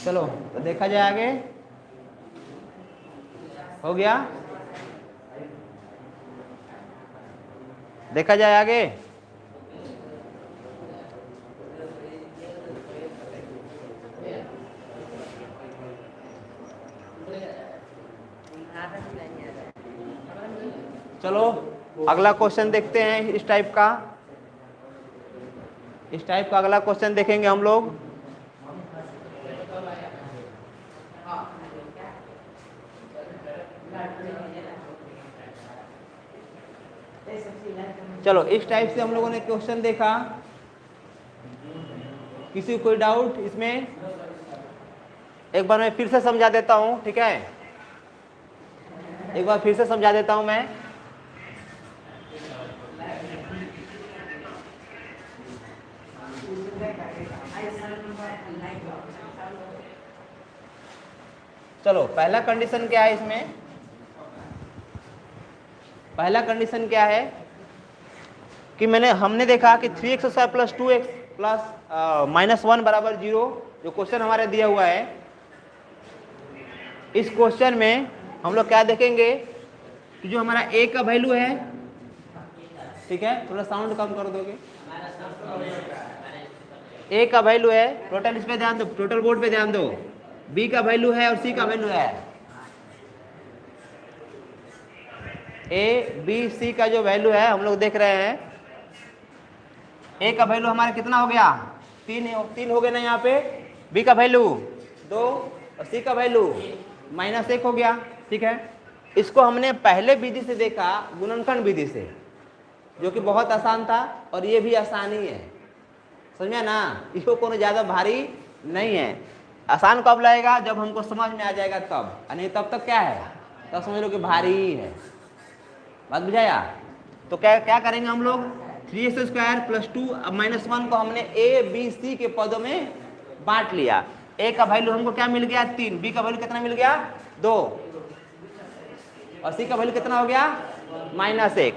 चलो तो देखा जाए आगे। हो गया, देखा जाए आगे। चलो अगला क्वेश्चन देखते हैं। इस टाइप का अगला क्वेश्चन देखेंगे हम लोग। चलो इस टाइप से हम लोगों ने क्वेश्चन देखा। किसी को कोई डाउट इसमें? एक बार मैं फिर से समझा देता हूं, ठीक है? एक बार फिर से समझा देता हूं मैं। चलो पहला कंडीशन क्या है इसमें? पहला कंडीशन क्या है कि हमने देखा कि 3x² प्लस 2x प्लस -1 बराबर 0, जो क्वेश्चन हमारे दिया हुआ है। इस क्वेश्चन में हम लोग क्या देखेंगे कि जो हमारा a का वैल्यू है, ठीक है, थोड़ा साउंड कम कर दोगे। a का वैल्यू है, टोटल इस पे ध्यान दो, टोटल बोर्ड पे ध्यान दो। b का वैल्यू है और c का वैल्यू है। a b c का जो वैल्यू है हम लोग देख रहे हैं। a का वैल्यू हमारा कितना हो गया? 3 हो गए ना यहाँ पे। b का वैल्यू 2 और c का वैल्यू -1 हो गया, ठीक है। इसको हमने पहले विधि से देखा, गुणनखंड विधि से, जो कि बहुत आसान था, और ये भी आसान ही है, समझे ना? इसको कोनो ज़्यादा भारी नहीं है। आसान कब लगेगा? जब हमको समझ में आ जाएगा तब, नहीं तब तक क्या है, तब समझ लो कि भारी ही है। बात बुझाया? तो क्या करेंगे हम लोग? 3x² प्लस 2 -1 को हमने a b c के पदों में बांट लिया। a का वैल्यू हमको क्या मिल गया? 3। b का वैल्यू कितना मिल गया? 2 और c का वैल्यू कितना हो गया? -1।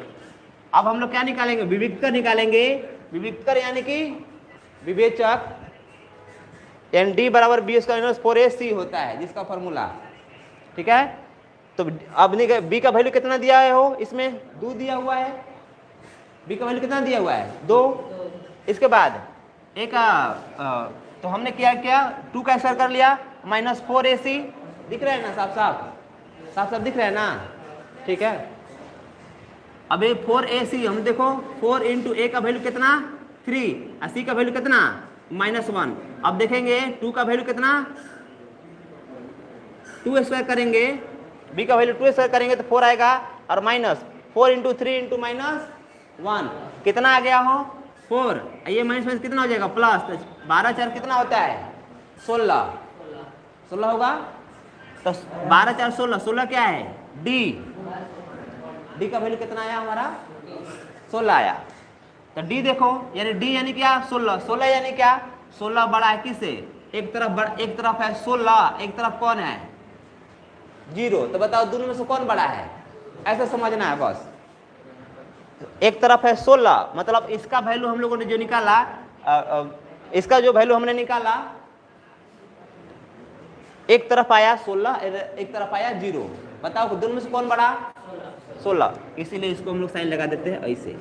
अब हम लोग क्या निकालेंगे? विविक्तर निकालेंगे। विविक्तर यानी कि विवेचक, यानी d बराबर b² - 4ac होता है जिसका फॉर्मूला, ठीक है। तो अब b का वैल्यू कितना दिया है? हो इसमें 2 दिया हुआ है। b का वैल्यू कितना दिया हुआ है? 2। इसके बाद a का तो हमने क्या 2 का स्क्वायर कर लिया, -4ac। दिख रहा है ना? साफ दिख रहा है ना? ठीक है। अब ये 4ac हम देखो, 4 इंटू a का वैल्यू कितना? 3 और c का वैल्यू कितना? -1। अब देखेंगे 2 का वैल्यू कितना? 2 स्क्वायर करेंगे, b का वैल्यू 2 स्क्वायर करेंगे तो 4 आएगा, और -4 इंटू 3 इंटू -1 कितना आ गया हो? 4। ये माइनस कितना हो जाएगा? प्लस। 12 4 कितना होता है? 16 होगा। तो 12 4 16 क्या है? d का वैल्यू कितना आया हमारा? 16 आया। तो d देखो, यानी d यानी क्या? 16 यानी क्या? 16 बड़ा है किससे? एक तरफ है 16, एक तरफ कौन है? 0। तो बताओ दोनों में से कौन बड़ा है? ऐसा समझना है बस। एक तरफ है 16, मतलब इसका वैल्यू हम लोगों ने जो निकाला, इसका जो वैल्यू हमने निकाला, एक तरफ आया 16, एक तरफ आया 0। बताओ दोनों में से कौन बड़ा? 16। इसीलिए इसको हम लोग साइन लगा देते हैं ऐसे।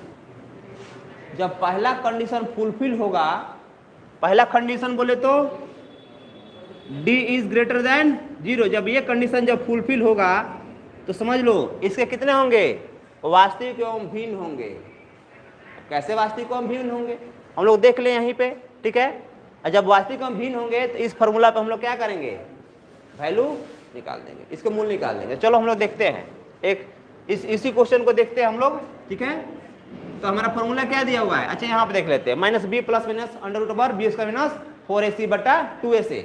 जब पहला कंडीशन फुलफिल होगा, पहला कंडीशन बोले तो d इज ग्रेटर देन 0, जब ये कंडीशन जब फुलफिल होगा तो समझ लो इसके कितने होंगे? वास्तविक एवं भिन्न होंगे। कैसे वास्तविक एवं भिन्न होंगे हम लोग देख लें यहीं पे, ठीक है। और जब वास्तविक एवं भिन्न होंगे तो इस फॉर्मूला पे हम लोग क्या करेंगे? वैल्यू निकाल देंगे, इसके मूल निकाल देंगे। चलो हम लोग देखते हैं, एक इसी क्वेश्चन को देखते हैं हम लोग, ठीक है। तो हमारा फॉर्मूला क्या दिया हुआ है? अच्छा यहाँ पे देख लेते हैं, -b + -√b² - 4ac बटा 2ac।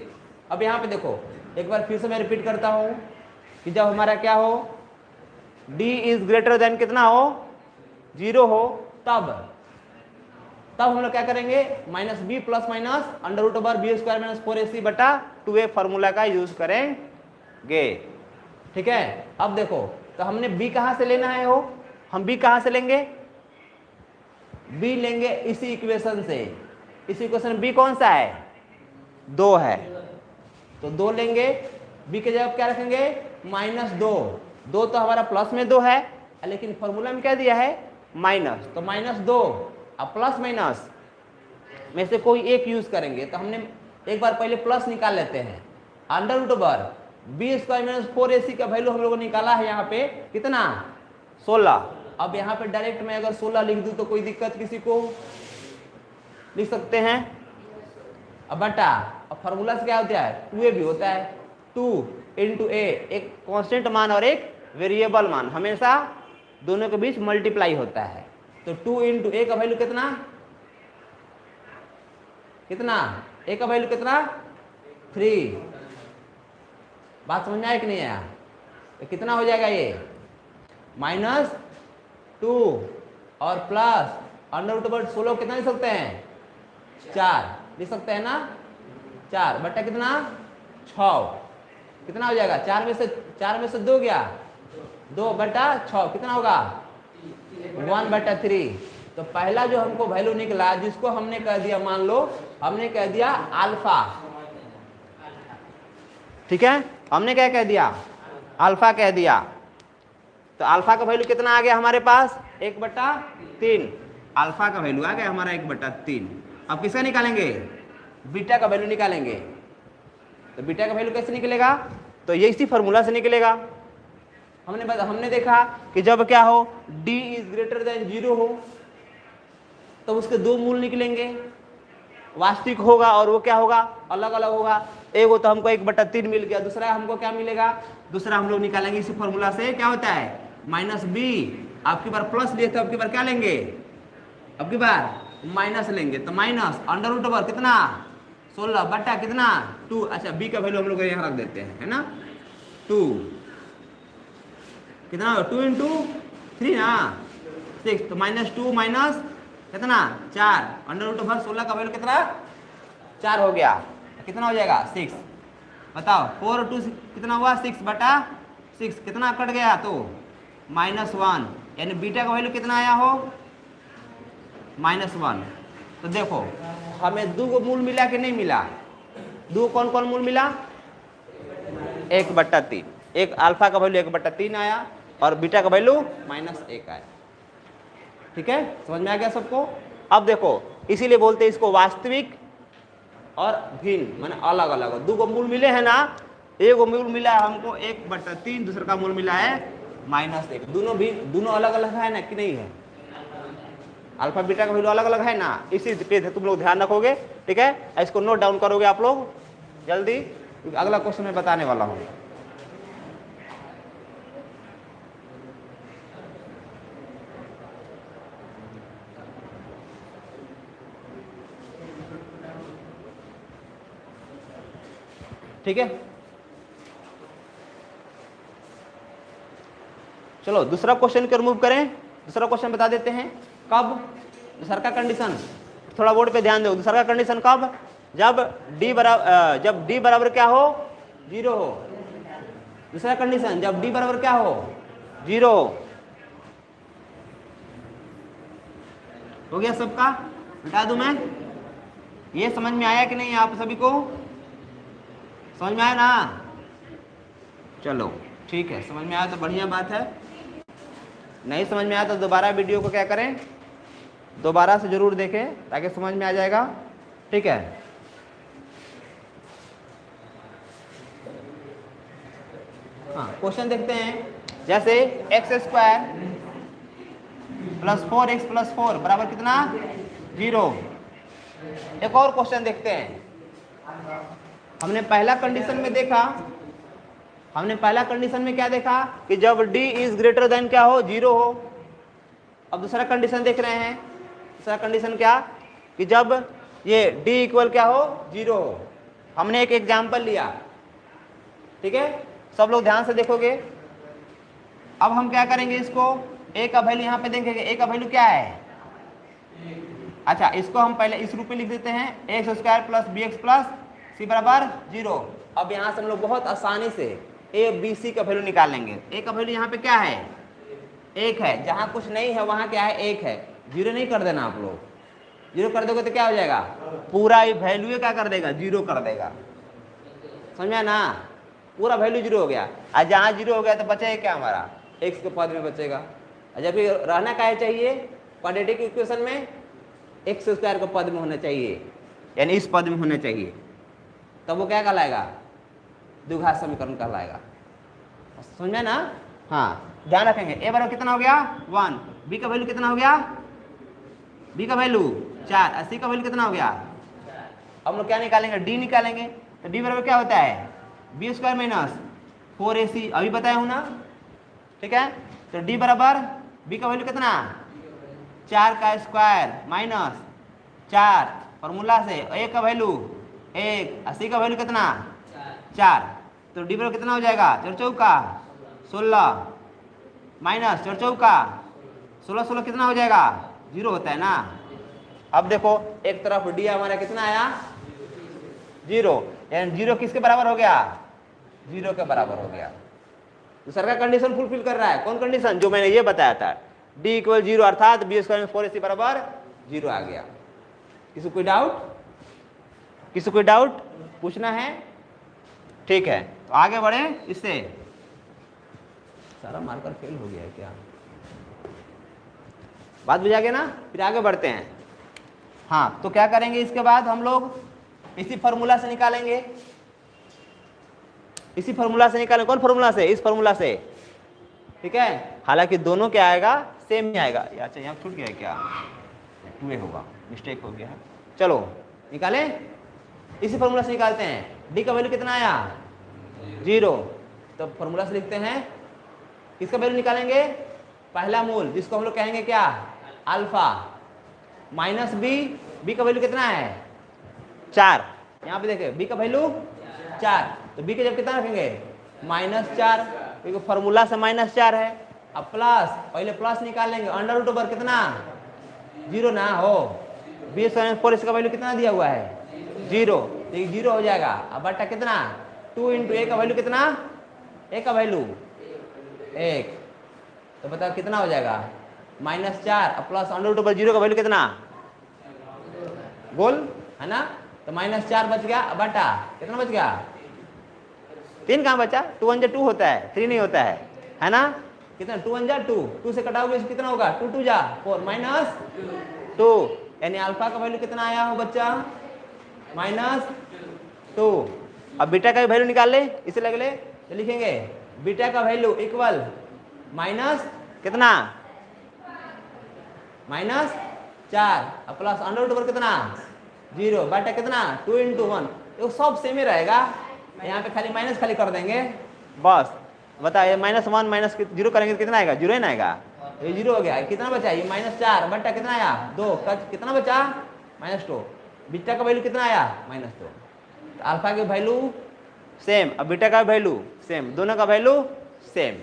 अब यहाँ पे देखो, एक बार फिर से मैं रिपीट करता हूँ कि जब हमारा क्या हो, d इज ग्रेटर देन कितना हो? 0 हो, तब हम लोग क्या करेंगे? -b + -√b² - 4ac बटा 2a फॉर्मूला का यूज करेंगे, ठीक है। अब देखो, तो हमने b कहाँ से लेना है? हो हम b कहाँ से लेंगे? b लेंगे इसी इक्वेशन से। इसी इक्वेशन b कौन सा है? 2 है, तो 2 लेंगे, बी के जगह क्या रखेंगे -2। 2 तो हमारा प्लस में 2 है, लेकिन फॉर्मूला में क्या दिया है माइनस, तो -2। अब प्लस माइनस में से कोई एक यूज करेंगे, तो हमने एक बार पहले प्लस निकाल लेते हैं। √/b² - 4ac का वैल्यू हम लोगों ने निकाला है यहाँ पे कितना 16। अब यहाँ पे डायरेक्ट में अगर 16 लिख दूं तो कोई दिक्कत किसी को, लिख सकते हैं। अब बटा, अब फार्मूला से क्या होता है 2a भी होता है, 2 × a, एक कांस्टेंट मान और एक वेरिएबल मान, हमेशा दोनों के बीच मल्टीप्लाई होता है। तो 2 × a का वैल्यू कितना a का वैल्यू कितना 3। बात समझ में आया कि नहीं आया? तो कितना हो जाएगा ये -2 और प्लस √16 कितना लिख सकते हैं 4 लिख सकते हैं ना, 4 बटा कितना 6, कितना हो जाएगा 4 में से 2 गया 2 बटा 6 कितना होगा 1/3। तो पहला जो हमको वैल्यू निकला जिसको हमने कह दिया, मान लो हमने कह दिया अल्फा, ठीक है, हमने क्या कह दिया अल्फा कह दिया। तो अल्फा का वैल्यू कितना आ गया हमारे पास 1/3, अल्फा का वैल्यू आ गया हमारा 1/3। अब किसका निकालेंगे बीटा का वैल्यू निकालेंगे। तो बीटा का वैल्यू कैसे निकलेगा, तो ये इसी फॉर्मूला से निकलेगा। हमने देखा कि जब क्या हो d > 0 हो तो उसके 2 मूल निकलेंगे, वास्तविक होगा और वो क्या होगा अलग अलग होगा। एक तो हमको 1/3 मिल गया, दूसरा हमको क्या मिलेगा, दूसरा हम लोग निकालेंगे इसी फॉर्मूला से, क्या होता है -b। आपकी बार प्लस लिए तो आपकी बार क्या लेंगे, आपकी बार माइनस लेंगे। तो माइनस √/, कितना 16 बटा कितना 2। अच्छा b का वैल्यू हम लोग यहाँ रख देते हैं, है ना 2, कितना 2 × 3 ना 6, तो -2 माइनस कितना 4, √/, 16 का वैल्यू कितना 4 हो गया, कितना हो जाएगा 6। बताओ 4 और 2 कितना हुआ 6/6, कितना कट गया तो -1, यानी बीटा का वैल्यू कितना आया हो -1। तो देखो हमें 2 मूल मिला कि नहीं मिला, 2 कौन कौन मूल मिला 1/3, एक अल्फा का वैल्यू 1/3 आया और बीटा का वैल्यू -1 आया। ठीक है, समझ में आ गया सबको। अब देखो इसीलिए बोलते हैं इसको वास्तविक और भिन्न, माने अलग अलग। 2 मूल मिले हैं ना, एक मूल मिला है हमको 1/3, दूसरे का मूल मिला है -1। दोनों अलग अलग है ना कि नहीं है, अल्फा बीटा का वैल्यू अलग अलग है ना, इसी पे तुम लोग ध्यान रखोगे। ठीक है, इसको नोट डाउन करोगे आप लोग जल्दी, अगला क्वेश्चन मैं बताने वाला हूँ। ठीक है, चलो दूसरा क्वेश्चन को रिमूव करें। दूसरा क्वेश्चन बता देते हैं, कब दूसरा का कंडीशन, थोड़ा बोर्ड पे ध्यान दो। दूसरा का कंडीशन कब, जब d बराबर क्या हो 0 हो। दूसरा कंडीशन जब d बराबर क्या हो 0 हो गया सबका, बता दूं मैं। ये समझ में आया कि नहीं आप सभी को, समझ में आया ना, चलो ठीक है, समझ में आया तो बढ़िया बात है। नहीं समझ में आया तो दोबारा वीडियो को क्या करें, दोबारा से जरूर देखें ताकि समझ में आ जाएगा। ठीक है, हाँ क्वेश्चन देखते हैं। जैसे x² + 4x + 4 बराबर कितना 0। एक और क्वेश्चन देखते हैं। हमने पहला कंडीशन में देखा, हमने पहला कंडीशन में क्या देखा कि जब d > क्या हो 0 हो। अब दूसरा कंडीशन देख रहे हैं। दूसरा कंडीशन क्या कि जब ये d = क्या हो 0 हो। हमने एक एग्जाम्पल लिया, ठीक है, सब लोग ध्यान से देखोगे। अब हम क्या करेंगे, इसको a का वैल्यू यहाँ पे देखेंगे। a का वैल्यू क्या है, अच्छा इसको हम पहले इस रूप में लिख देते हैं, x² + bx + c बराबर 0। अब यहाँ से हम लोग बहुत आसानी से a b c का वैल्यू निकालेंगे। a का वैल्यू यहाँ पे क्या है 1 है, जहाँ कुछ नहीं है वहाँ क्या है 1 है। 0 नहीं कर देना आप लोग, 0 कर दोगे तो क्या हो जाएगा, पूरा वैल्यू क्या कर देगा 0 कर देगा। समझा ना, पूरा वैल्यू जीरो हो गया। आज जहाँ जीरो हो गया तो बचेगा क्या हमारा, एक्स के पद में बचेगा। जब भी रहना क्या चाहिए क्वाड्रेटिक इक्वेशन में, एक्स स्क्वायर के पद में होना चाहिए, यानी इस पद में होना चाहिए, तब वो क्या कहलाएगा, द्विघात समीकरण कहलाएगा। समझा ना। हाँ ध्यान रखेंगे। ए बराबर कितना हो गया 1, बी का वैल्यू कितना हो गया, बी का वैल्यू 4, सी का वैल्यू कितना हो गया। अब हम लोग क्या निकालेंगे, डी निकालेंगे। तो डी बराबर क्या होता है, बी स्क्वायर माइनस 4ac, अभी बताया हूँ ना, ठीक है। तो डी बराबर बी का वैल्यू कितना 4 का स्क्वायर माइनस 4 फॉर्मूला से, ए का वैल्यू 1, सी का वैल्यू कितना 4। तो डी बराबर कितना हो जाएगा 4 चौका 16 माइनस 4 चौका 16, 16 कितना हो जाएगा 0 होता है ना। अब देखो एक तरफ डी हमारा कितना आया 0, यानी 0 किसके बराबर हो गया, 0 के बराबर हो गया। दूसरा का कंडीशन फुलफिल कर रहा है, कौन कंडीशन, जो मैंने ये बताया था, डी इक्वल 0 अर्थात बी स्क्वायर में 4ac बराबर 0 आ गया। किसी कोई डाउट, किसी कोई डाउट पूछना है, ठीक है। तो आगे बढ़े, इससे सारा मार्कर फेल हो गया है क्या, बात बुझा गया ना। फिर आगे बढ़ते हैं। हाँ तो क्या करेंगे इसके बाद हम लोग इसी फार्मूला से निकालेंगे, इसी फार्मूला से निकालेंगे। कौन फार्मूला से, इस फार्मूला से, ठीक है। हालांकि दोनों क्या आएगा, सेम ही आएगा। अच्छा यहाँ छूट गया है क्या, 2a होगा, मिस्टेक हो गया है। चलो निकालें, इसी फार्मूला से निकालते हैं। डी का वैल्यू कितना आया 0, तो फार्मूला से लिखते हैं, किसका वैल्यू निकालेंगे, पहला मूल जिसको हम लोग कहेंगे क्या अल्फा, माइनस बी का वैल्यू कितना है 4, यहाँ पे देखें बी का वैल्यू 4, तो बी के जब कितना रखेंगे -4, क्योंकि फॉर्मूला से -4 है। अब प्लस, पहले प्लस निकाल लेंगे, अंडर रूट ओवर कितना 0 ना हो, बी स्क्वायर 4 इसका वैल्यू कितना दिया हुआ है 0, तो ये 0 हो जाएगा। अब बटा कितना 2 इंटू ए का वैल्यू कितना, ए का वैल्यू 1, तो बताओ कितना हो जाएगा -4 प्लस अंडर रूट ओवर 0 का वैल्यू कितना, गोल है ना। तो -4 बच गया, बटा कितना बच गया 3 कहाँ बचा, 2 1 2 होता है, 3 नहीं होता है ना। कितना 2 1 2, 2 से कटाओगे कितना होगा 2 2 जा 4 -2, यानी अल्फा का वैल्यू कितना आया हो बच्चा -2। अब बीटा का वैल्यू निकाल ले, इसे लग ले, तो लिखेंगे बीटा का वैल्यू इक्वल माइनस कितना -4 प्लस अंडर रूट ओवर कितना 0 बटा कितना 2 इंटू 1, तो सब सेम ही रहेगा। यहाँ पे खाली माइनस खाली कर देंगे बस। बताइए -1 माइनस 0 करेंगे तो कितना आएगा, 0 ही ना आएगा, ये 0 हो गया। कितना बचा, ये -4 बटा कितना आया 2, कितना बचा -2। बीटा का वैल्यू कितना आया -2, तो अल्फा की वैल्यू सेम, अब बीटा का वैल्यू सेम, दोनों का वैल्यू सेम।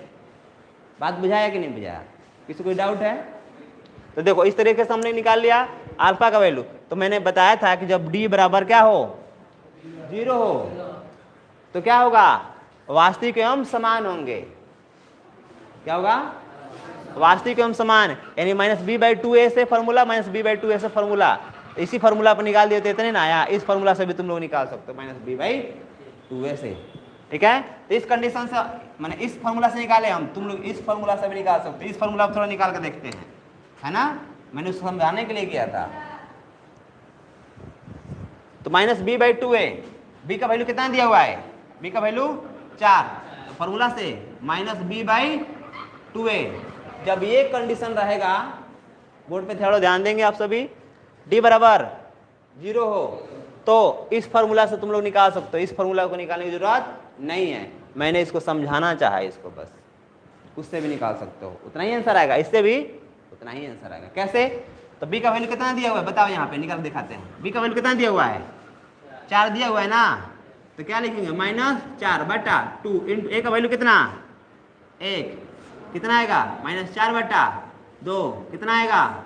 बात बुझाया कि नहीं बुझाया, किसी कोई डाउट है। तो देखो इस तरीके से हमने निकाल लिया अल्फा का वैल्यू। तो मैंने बताया था कि जब डी बराबर क्या हो 0 हो तो क्या होगा, वास्तविक एवं समान होंगे। क्या होगा, वास्तविक एवं समान, यानी -b/2a से फॉर्मूला, -b/2a से फॉर्मूला, इसी फॉर्मूला पर निकाल दिए तो इतने ना आया, इस फॉर्मूला से भी तुम लोग निकाल सकते हो -b/2a से, ठीक है। तो इस कंडीशन से मैंने इस फॉर्मूला से निकाले हम, तुम लोग इस फॉर्मूला से भी निकाल सकते हो। इस फॉर्मूला थोड़ा निकाल कर देखते हैं, है ना, मैंने उसको समझाने के लिए किया था। तो -b/2a, b का वैल्यू कितना दिया हुआ है, b का वैल्यू 4, तो फॉर्मूला से -b/2a। जब ये कंडीशन रहेगा, बोर्ड पे थोड़ा ध्यान देंगे आप सभी, d बराबर 0 हो तो इस फॉर्मूला से तुम लोग निकाल सकते हो। इस फॉर्मूला को निकालने की जरूरत नहीं है, मैंने इसको समझाना चाहा इसको बस। उससे भी निकाल सकते हो, उतना ही आंसर आएगा, इससे भी उतना ही आंसर आएगा। कैसे, तो b का वैल्यू कितना दिया हुआ है बताओ, यहाँ पे निकाल दिखाते हैं। b का वैल्यू कितना दिया हुआ है 4 दिया हुआ है ना, तो क्या लिखेंगे -4 बटा 2 इंटू a का वैल्यू कितना 1, कितना आएगा -4 बटा 2, कितना आएगा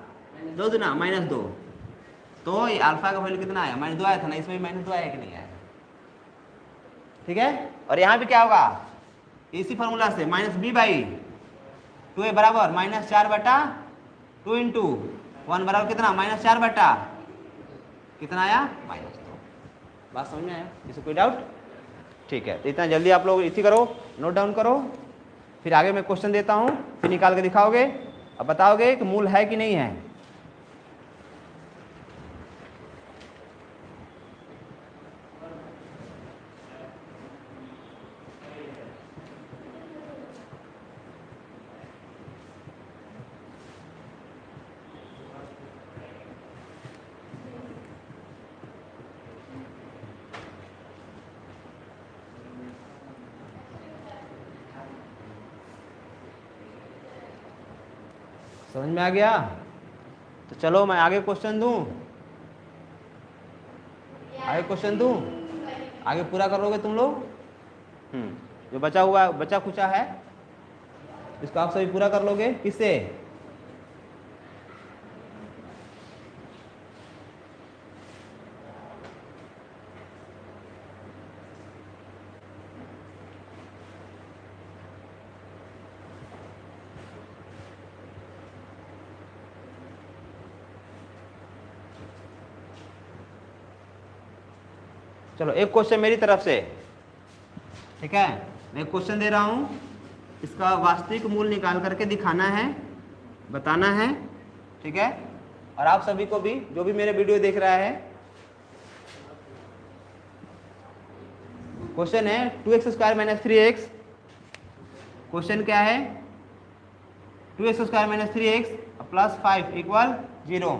2 दूना -2, तो ये अल्फा का वैल्यू कितना आया -2 आया था ना, इसमें भी -2 आया कि नहीं आया, ठीक है। और यहाँ भी क्या होगा, इसी फॉर्मूला से -b/2a बराबर -4 बटा 2 इंटू 1 बराबर कितना -4 बटा कितना आया -2। बात समझ में आया, किसी कोई डाउट। ठीक है, तो इतना जल्दी आप लोग इसी करो, नोट डाउन करो, फिर आगे मैं क्वेश्चन देता हूँ, फिर निकाल के दिखाओगे, अब बताओगे कि मूल है कि नहीं है। समझ में आ गया? तो चलो मैं आगे क्वेश्चन दूं, आगे क्वेश्चन दूं, आगे पूरा करोगे तुम लोग। जो बचा हुआ बचा खुचा है इसको आप सभी पूरा कर लोगे, किससे? चलो एक क्वेश्चन मेरी तरफ से, ठीक है, मैं क्वेश्चन दे रहा हूं, इसका वास्तविक मूल निकाल करके दिखाना है, बताना है, ठीक है। और आप सभी को भी, जो भी मेरे वीडियो देख रहा है, क्वेश्चन है 2x² - 3x। क्वेश्चन क्या है? 2x² - 3x + 5 = 0।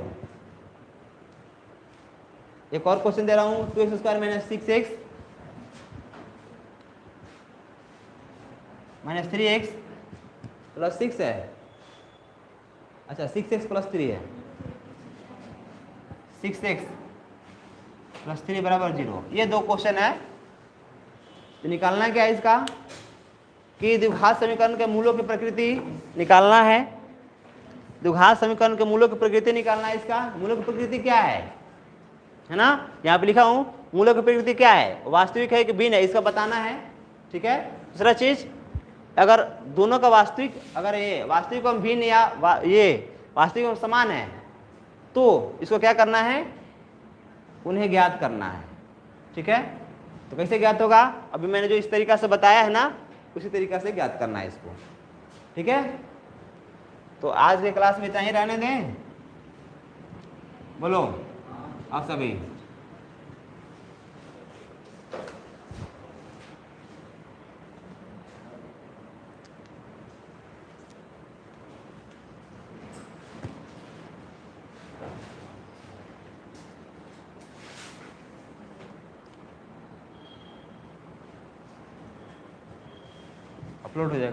एक और क्वेश्चन दे रहा हूं 2x² - 6x - 3x + 6 है, अच्छा 6x + 3 है, 6x + 3 = 0। ये दो क्वेश्चन है, तो निकालना क्या है इसका कि द्विघात समीकरण के मूलों की प्रकृति निकालना है। द्विघात समीकरण के मूलों की प्रकृति निकालना है। इसका मूलों की प्रकृति क्या है ना, यहाँ पे लिखा हूं, मूलों की प्रकृति क्या है, वास्तविक है कि भिन्न है, इसका बताना है, ठीक है। दूसरा चीज, अगर दोनों का वास्तविक, अगर ये वास्तविक और भिन्न या ये वास्तविक और समान है, तो इसको क्या करना है, उन्हें ज्ञात करना है, ठीक है। तो कैसे ज्ञात होगा, अभी मैंने जो इस तरीका से बताया है ना, उसी तरीका से ज्ञात करना है इसको, ठीक है। तो आज के क्लास में इतना ही रहने दें, बोलो आप सभी। अपलोड हो जाएगा।